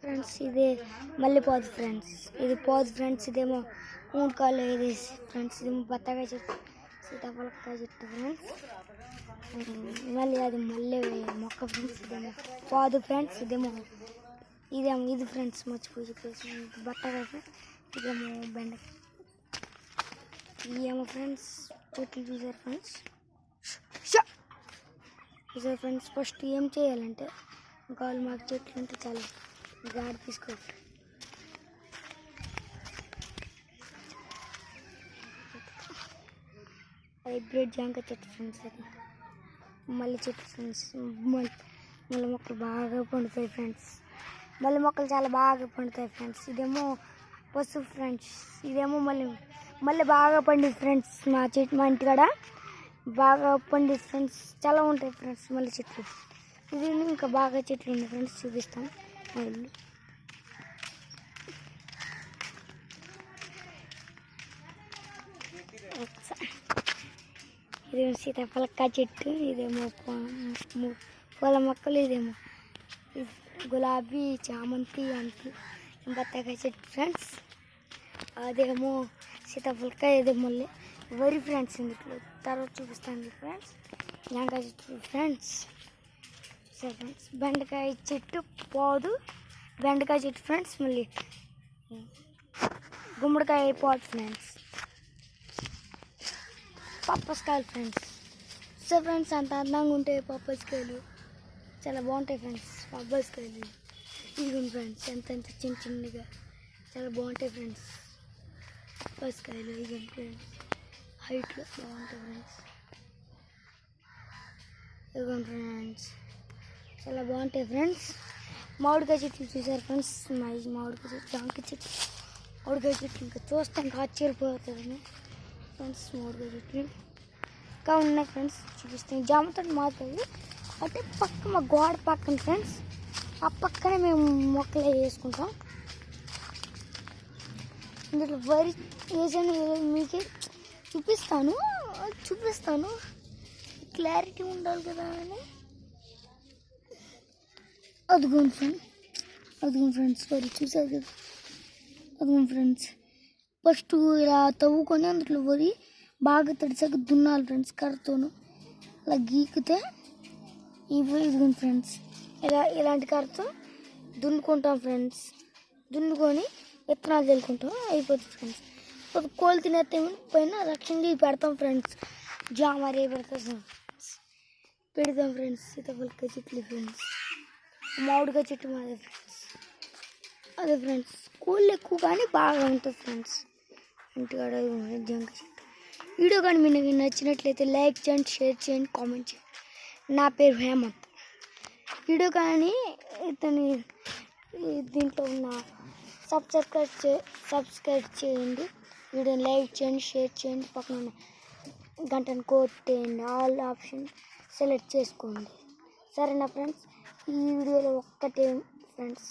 Friends ఇదే మళ్ళీ పోదు ఫ్రెండ్స్, ఇది పోదు ఫ్రెండ్స్. ఇదేమో మూడుకాయలు ఇది ఫ్రెండ్స్, ఇదేమో బత్తాకాయ చెట్టు, సీతాఫలకాయ చెట్టు ఫ్రెండ్స్. మళ్ళీ అది మళ్ళీ మొక్క ఫ్రెండ్స్, ఇదేమో పోదు ఫ్రెండ్స్. ఇదేమో ఇది ఫ్రెండ్స్ మర్చిపోయి చెప్పేసి బత్తాకాయ ఫ్రెండ్స్. ఇదేమో బెండకాయ. ఇదేమో ఫ్రెండ్స్ చెట్లు చూసారు ఫ్రెండ్స్. చూసారు ఫ్రెండ్స్, ఫస్ట్ ఏం చేయాలంటే కావాలి మాకు చెట్లు అంటే చాలా గాడి తీసుకోవాలి. హైబ్రిడ్ జాంకాయ చెట్టు ఫ్రెండ్స్, అది మల్లె చెట్టు ఫ్రెండ్స్. మల్లె మొక్కలు బాగా పండుతాయి ఫ్రెండ్స్, మల్లె మొక్కలు చాలా బాగా పండుతాయి ఫ్రెండ్స్. ఇదేమో పసుపు ఫ్రెండ్స్, ఇదేమో మళ్ళీ బాగా పండిద్ది ఫ్రెండ్స్. మా ఇంటికాడ బాగా పండిద్ది ఫ్రెండ్స్, చాలా ఉంటాయి ఫ్రెండ్స్ మల్లె చెట్లు. ఇది ఇంకా బాగా చెట్లు ఉన్నాయి ఫ్రెండ్స్, చూపిస్తాం మా ఇల్లు. ఇదేమో సీతాఫలకాయ చెట్టు, ఇదేమో పూల మొక్కలు, ఇదేమో గులాబీ, చామంతి, అంతి, బత్తాకాయ చెట్టు ఫ్రెండ్స్. అదేమో సీతాఫలకాయ, ఇదే మళ్ళీ వరి ఫ్రెండ్స్. ఇందులో తర్వాత చూపిస్తాను ఫ్రెండ్స్. జాంకాయ చెట్టు ఫ్రెండ్స్. సరే ఫ్రెండ్స్, బెండకాయ చెట్టు పోదు, బెండకాయ చెట్టు ఫ్రెండ్స్. మళ్ళీ గుమ్మడికాయ పోదు ఫ్రెండ్స్. పప్పస్కాయలు ఫ్రెండ్స్. సో ఫ్రెండ్స్, అంత అందంగా ఉంటాయి పప్పస్కాయలు, చాలా బాగుంటాయి ఫ్రెండ్స్ పప్పస్కాయలు. ఇదిగోండి ఫ్రెండ్స్, ఎంత చిన్నగా చాలా బాగుంటాయి ఫ్రెండ్స్ పప్పస్కాయలు. ఇదిగోండి ఫ్రెండ్స్, హైట్లో బాగుంటాయి ఫ్రెండ్స్. ఇదిగోండి ఫ్రెండ్స్, చాలా బాగుంటాయి ఫ్రెండ్స్. మామిడికాయ చెట్లు చూసారు ఫ్రెండ్స్, మామిడికాయ చెట్టు, జాంకాయ చెట్టు, మామిడికాయ చెట్లు ఇంకా చూస్తే ఇంకా ఆశ్చర్యపోతుంది ఫ్రెండ్స్. మామిడికాయ చెట్లు ఇంకా ఉన్నాయి ఫ్రెండ్స్, చూపిస్తాం. జామతో మారుతుంది అంటే పక్క మా గోడ పక్కన ఫ్రెండ్స్, ఆ పక్కనే మేము మొక్కలు వేసుకుంటాం. ఇందులో వరి వేసాను, మీకే చూపిస్తాను క్లారిటీ ఉండాలి కదా అని. అదిగోండి ఫ్రెండ్స్ వరి చూసారు కదా. అదిగోండి ఫ్రెండ్స్, ఫస్ట్ ఇలా తవ్వుకొని అందులో వరి బాగా తడిసాక దున్నాలి ఫ్రెండ్స్ కర్రతోను. అలా గీకితే ఇదిగోండి ఫ్రెండ్స్, ఇలాంటి కర్రతో దున్నుకుంటాం ఫ్రెండ్స్. దున్నుకొని విత్తనాలు చల్లుకుంటాం, అయిపోతుంది ఫ్రెండ్స్. కోళ్ళు తినేస్తే పైన రక్షణగా పెడతాం ఫ్రెండ్స్. జామరే పెడతాం ఫ్రెండ్స్. సీతాఫలకాయ చెట్లు ఫ్రెండ్స్, మామిడికాయ చెట్టు మాదే ఫ్రెండ్స్. అదే ఫ్రెండ్స్, కోళ్ళు ఎక్కువ కానీ బాగా ఉంటుంది ఫ్రెండ్స్ ఇంటికాడ. జాంకాయ చెట్టు. వీడియో కానీ మీకు నచ్చినట్లయితే లైక్ చేయండి, షేర్ చేయండి, కామెంట్ చేయండి. నా పేరు హేమంత్. వీడియో కానీ దీంట్లో ఉన్న సబ్స్క్రైబ్ చేయండి, వీడియోని లైక్ చేయండి, షేర్ చేయండి, పక్కన ఉన్న గంటను కొట్టేయండి, ఆల్ ఆప్షన్ సెలెక్ట్ చేసుకోండి. సరేనా ఫ్రెండ్స్, ఈ వీడియోలో ఒక్కటే ఫ్రెండ్స్.